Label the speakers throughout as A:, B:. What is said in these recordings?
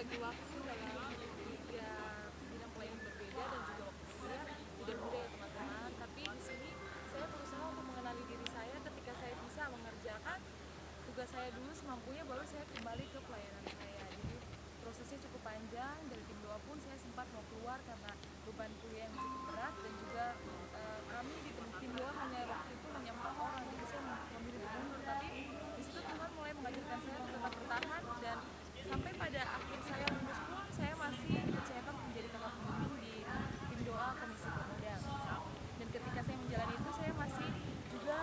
A: membagi waktu dalam 3 bidang pelayanan berbeda dan juga waktu kuliah tidak mudah ya teman-teman. Tapi di sini saya berusaha untuk mengenali diri saya ketika saya bisa mengerjakan tugas saya dulu semampunya baru saya kembali ke pelayanan saya. Jadi prosesnya cukup panjang. Dari tim doa pun saya sempat mau keluar karena beban kuliah yang cukup berat dan juga kami di tim doa waktu itu hanya 4 orang, jadi saya memilih untuk mundur. Tapi di situ Tuhan mulai mengajarkan saya untuk tetap bertahan dan sampai pada akhir saya lulus pun saya masih dipercayakan untuk menjadi kakak pembimbing di tim doa Komisi Pemuda. Dan ketika saya menjalani itu saya masih juga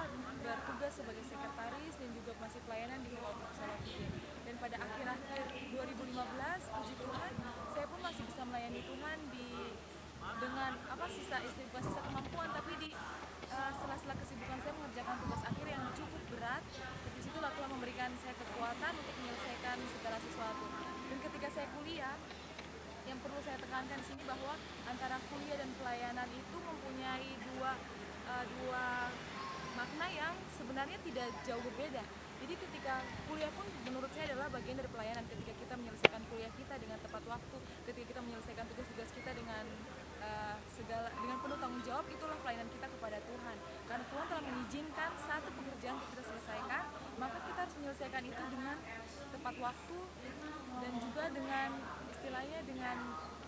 A: bertugas sebagai sekretaris dan juga masih pelayanan di kelompok Salafiyah. Dan pada akhir-akhir 2015 puji Tuhan saya pun masih bisa melayani Tuhan dengan bukan sisa kemampuan, tapi di sela-sela kesibukan saya mengerjakan tugas akhir yang cukup berat. Di situlah Tuhan memberikan saya kekuatan untuk menyelesaikan segala sesuatu. Dan ketika saya kuliah, yang perlu saya tekankan sini bahwa antara kuliah dan pelayanan itu mempunyai dua makna yang sebenarnya tidak jauh berbeda. Jadi ketika kuliah pun menurut saya adalah bagian dari pelayanan. Ketika kita menyelesaikan kuliah kita dengan tepat waktu, ketika kita menyelesaikan tugas-tugas kita dengan dengan penuh tanggung jawab, itulah pelayanan kita kepada Tuhan. Karena Tuhan telah mengizinkan satu pekerjaan untuk kita selesaikan, maka kita harus menyelesaikan itu dengan tepat waktu dan juga dengan istilahnya dengan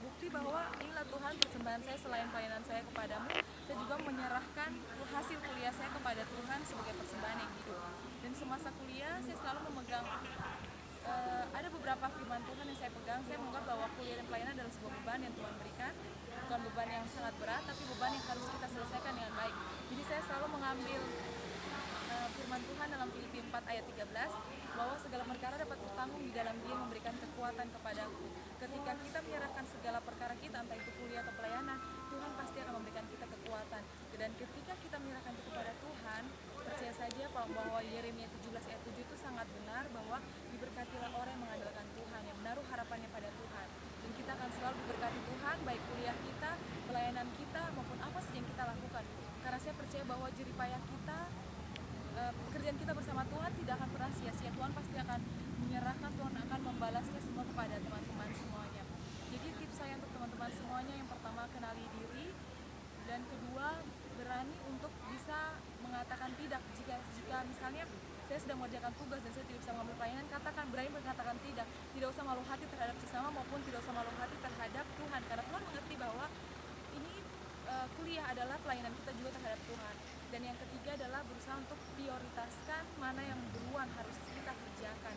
A: bukti bahwa inilah Tuhan persembahan saya selain pelayanan saya kepadamu, saya juga menyerahkan hasil kuliah saya kepada Tuhan sebagai persembahan yang hidup. Dan semasa kuliah saya selalu memegang ada beberapa firman Tuhan yang saya pegang. Saya menganggap bahwa kuliah dan pelayanan adalah sebuah beban yang Tuhan berikan, bukan beban yang sangat berat, tapi beban yang harus kita selesaikan dengan baik. Jadi saya selalu mengambil firman Tuhan dalam Filipi 4 ayat 13 bahwa segala perkara dapat bertanggung di dalam Dia yang memberikan kekuatan kepadaku. Ketika kita menyerahkan segala perkara kita, entah itu kuliah atau pelayanan, Tuhan pasti akan memberikan kita kekuatan. Dan ketika kita menyerahkan itu kepada Tuhan, percaya saja bahwa Yeremia 17 ayat 7 itu sangat benar, bahwa diberkatilah orang yang mengandalkan Tuhan, yang menaruh harapannya pada Tuhan. Dan kita akan selalu diberkati Tuhan, baik kuliah kita, pelayanan kita, maupun apa saja yang kita lakukan. Karena saya percaya bahwa jerih payah kita, pekerjaan kita bersama Tuhan tidak akan pernah sia-sia. Tuhan pasti akan menyerahkan, Tuhan akan membalasnya semua kepada teman-teman semuanya. Jadi tips saya untuk teman-teman semuanya, yang pertama kenali diri, dan kedua berani untuk bisa mengatakan tidak. Jika misalnya saya sedang mengerjakan tugas dan saya tidak bisa mengambil pelayanan, katakan, berani mengatakan tidak. Tidak usah malu hati terhadap sesama maupun tidak usah malu hati terhadap Tuhan, karena Tuhan mengerti bahwa ini kuliah adalah pelayanan kita juga terhadap Tuhan. Dan yang ketiga adalah berusaha untuk prioritaskan mana yang duluan harus kita kerjakan.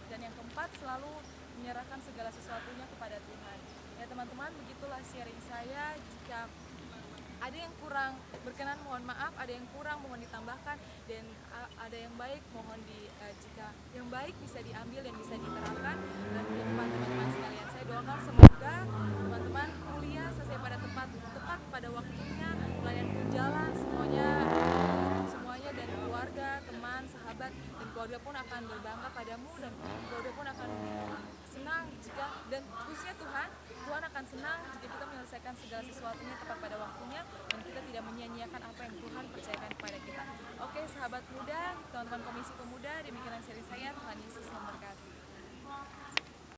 A: Dan yang keempat, selalu menyerahkan segala sesuatunya kepada Tuhan. Ya teman-teman, begitulah sharing saya. Jika ada yang kurang berkenan mohon maaf, ada yang kurang mohon ditambahkan, dan ada yang baik mohon jika yang baik bisa diambil dan bisa diterapkan dan di depan teman-teman sekalian. Saya doakan semoga teman-teman kuliah selesai pada tepat pada waktunya, pelayanan berjalan semuanya dan keluarga, teman, sahabat, dan keluarga pun akan berbangga padamu, dan keluarga pun akan senang jika, dan khususnya Tuhan akan senang jika kita menyelesaikan segala sesuatunya tepat pada waktunya dan kita tidak menyia-nyiakan apa yang Tuhan percayakan kepada kita. Oke sahabat muda, teman-teman Komisi Pemuda, demikian sharing saya. Tuhan Yesus memberkati.